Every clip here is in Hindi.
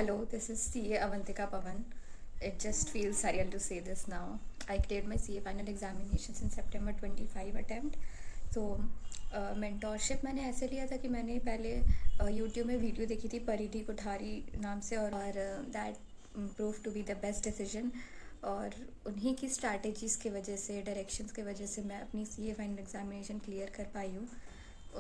Hello, this is CA Avantika Pavan. It just feels surreal to say this now. I cleared my CA final examinations in September 25 attempt. तो मेंटोरशिप मैंने ऐसे लिया था कि मैंने पहले यूट्यूब में वीडियो देखी थी परिधि कोठारी नाम से और that prove to be the best decision. और उन्हीं की स्ट्रैटेजीज़ की वजह से, डायरेक्शंस की वजह से मैं अपनी CA फाइनल एग्जामिनेशन क्लियर कर पाई हूँ।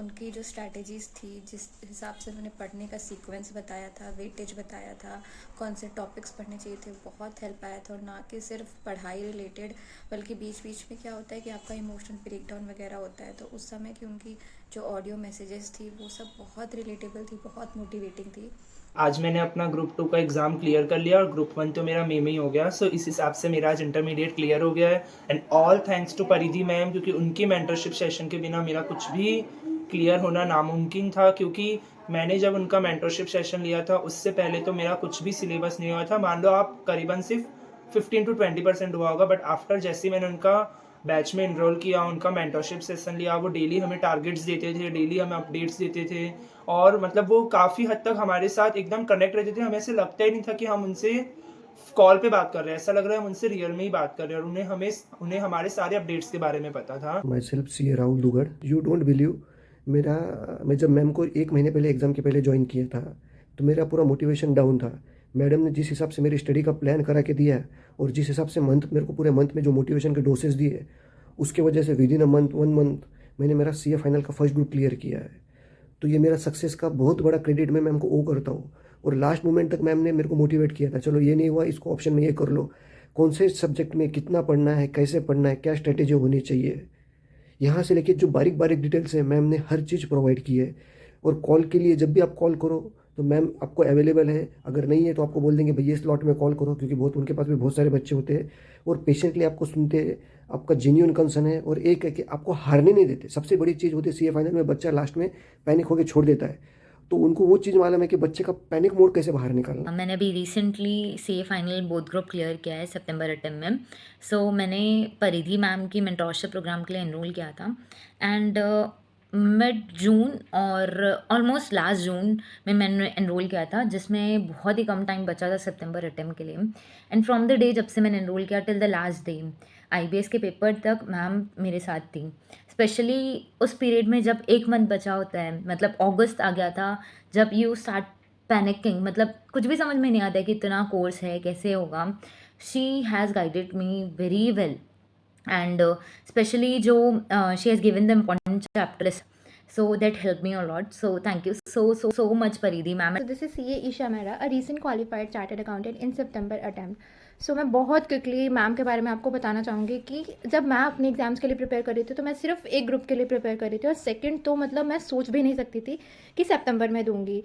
उनकी जो स्ट्रैटेजीज़ थी, जिस हिसाब से उन्होंने पढ़ने का सीक्वेंस बताया था, वेटेज बताया था, कौन से टॉपिक्स पढ़ने चाहिए थे, बहुत हेल्प आया था। और ना कि सिर्फ पढ़ाई रिलेटेड, बल्कि बीच बीच में क्या होता है कि आपका इमोशनल ब्रेकडाउन वगैरह होता है, तो उस समय की उनकी जो ऑडियो मैसेजेस थी वो सब बहुत रिलेटेबल थी, बहुत मोटिवेटिंग थी। आज मैंने अपना ग्रुप 2 का एग्ज़ाम क्लियर कर लिया और ग्रुप 1 तो मेरा में ही हो गया। सो इस हिसाब से मेरा आज इंटरमीडिएट क्लियर हो गया है एंड ऑल थैंक्स टू परिधि मैम, क्योंकि उनकी मेंटरशिप सेशन के बिना मेरा कुछ भी क्लियर होना नामुमकिन था। क्योंकि मैंने जब उनका मेंटरशिप सेशन लिया था उससे पहले तो मेरा कुछ भी सिलेबस नहीं हुआ था। मान लो आप करीबन सिर्फ 15 to 20% हुआ होगा, बट आफ्टर जैसे मैंने उनका बैच में इनरोल किया, उनका मेंटरशिप सेशन लिया, वो डेली हमें टारगेट्स देते थे, डेली हमें अपडेट्स देते थे और मतलब वो काफ़ी हद तक हमारे साथ एकदम कनेक्ट रहते थे। हमें ऐसे लगता ही नहीं था कि हम उनसे कॉल पे बात कर रहे हैं, ऐसा लग रहा है हम उनसे रियल में ही बात कर रहे हैं। और उन्हें हमारे सारे अपडेट्स के बारे में पता था। Myself C Rahul Dugar. You don't believe, मैं जब मैम को 1 महीने पहले एग्ज़ाम के पहले ज्वाइन किया था तो मेरा पूरा मोटिवेशन डाउन था। मैडम ने जिस हिसाब से मेरी स्टडी का प्लान करा के दिया और जिस हिसाब से मेरे को पूरे मंथ में जो मोटिवेशन के डोसेस दिए, उसके वजह से with in a month 1 month मैंने मेरा CA फाइनल का फर्स्ट ग्रुप क्लियर किया है। तो ये मेरा सक्सेस का बहुत बड़ा क्रेडिट मैं मैम को ओ करता हूँ। और लास्ट मोमेंट तक मैम ने मेरे को मोटिवेट किया था, चलो ये नहीं हुआ, इसको ऑप्शन में ये कर लो, कौन से सब्जेक्ट में कितना पढ़ना है, कैसे पढ़ना है, क्या स्ट्रेटेजी होनी चाहिए, यहाँ से लेके जो बारीक बारीक डिटेल्स है मैम ने हर चीज़ प्रोवाइड की है। और कॉल के लिए जब भी आप कॉल करो तो मैम आपको अवेलेबल है, अगर नहीं है तो आपको बोल देंगे भैया इस स्लॉट में कॉल करो, क्योंकि बहुत उनके पास भी बहुत सारे बच्चे होते हैं और पेशेंटली आपको सुनते हैं, आपका जेन्युइन कंसर्न है। और एक है कि आपको हारने नहीं देते। सबसे बड़ी चीज़ होती है CA फाइनल में बच्चा लास्ट में पैनिक होकर छोड़ देता है, तो उनको वो चीज़ मालूम है कि बच्चे का पैनिक मोड कैसे बाहर निकालना। मैंने अभी recently CA final both group clear किया है सितंबर अटेम्प्ट में। सो मैंने परिधि मैम की मेंटोरशिप प्रोग्राम के लिए एनरोल किया था एंड मिड जून और ऑलमोस्ट लास्ट जून में मैंने एनरोल किया था, जिसमें बहुत ही कम टाइम बचा था सितंबर अटेम्प्ट के लिए। एंड फ्रॉम द डे जब से मैंने एनरोल किया till the last day IBS के पेपर तक मैम मेरे साथ थी। स्पेशली उस पीरियड में जब 1 मंथ बचा होता है, मतलब अगस्त आ गया था, जब यू स्टार्ट पैनिकिंग, मतलब कुछ भी समझ में नहीं आता है कि इतना कोर्स है कैसे होगा। She has guided me very well and specially जो she has given the important chapters, so that helped me a lot. So thank you so much Paridhi ma'am. So this is CA Isha Mehra, a recent qualified chartered accountant in September attempt. So मैं बहुत क्विकली मैम के बारे में आपको बताना चाहूँगी कि जब मैं अपने एग्जाम्स के लिए प्रिपेयर कर रही थी तो मैं सिर्फ एक ग्रुप के लिए प्रिपेयर कर रही थी और सेकंड तो मतलब मैं सोच भी नहीं सकती थी कि सितंबर में दूंगी।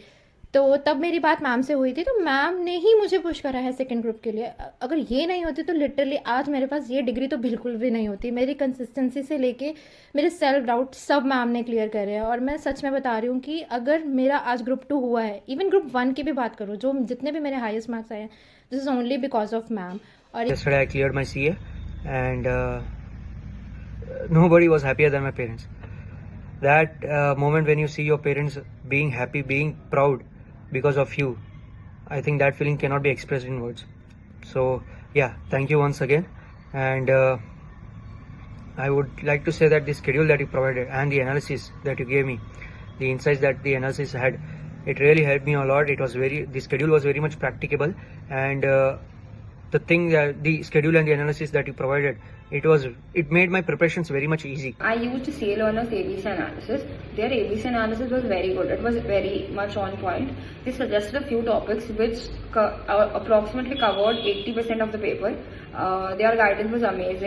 तो तब मेरी बात मैम से हुई थी, तो मैम ने ही मुझे पुश करा है सेकंड ग्रुप के लिए। अगर ये नहीं होती तो लिटरली आज मेरे पास ये डिग्री तो बिल्कुल भी नहीं होती। मेरी कंसिस्टेंसी से लेके मेरे सेल्फ डाउट सब मैम ने क्लियर करे हैं। और मैं सच में बता रही हूँ कि अगर मेरा आज ग्रुप 2 हुआ है, इवन ग्रुप 1 की भी बात करूँ, जो जितने भी मेरे हाईएस्ट मार्क्स आए हैं, this is only because of ma'am. और Yesterday I cleared my CA and nobody was happier than my parents. That moment when you see your parents being happy, being proud because of you, I think that feeling cannot be expressed in words. So yeah, thank you once again. And I would like to say that the schedule that you provided and the analysis that you gave me, the insights that the analysis had, it really helped me a lot. The schedule was very much practicable, and the thing that the schedule and the analysis that you provided, it made my preparations very much easy. I used CA Learner's ABC analysis. Their ABC analysis was very good. It was very much on point. They suggested a few topics which approximately covered 80% of the paper. Their guidance was amazing.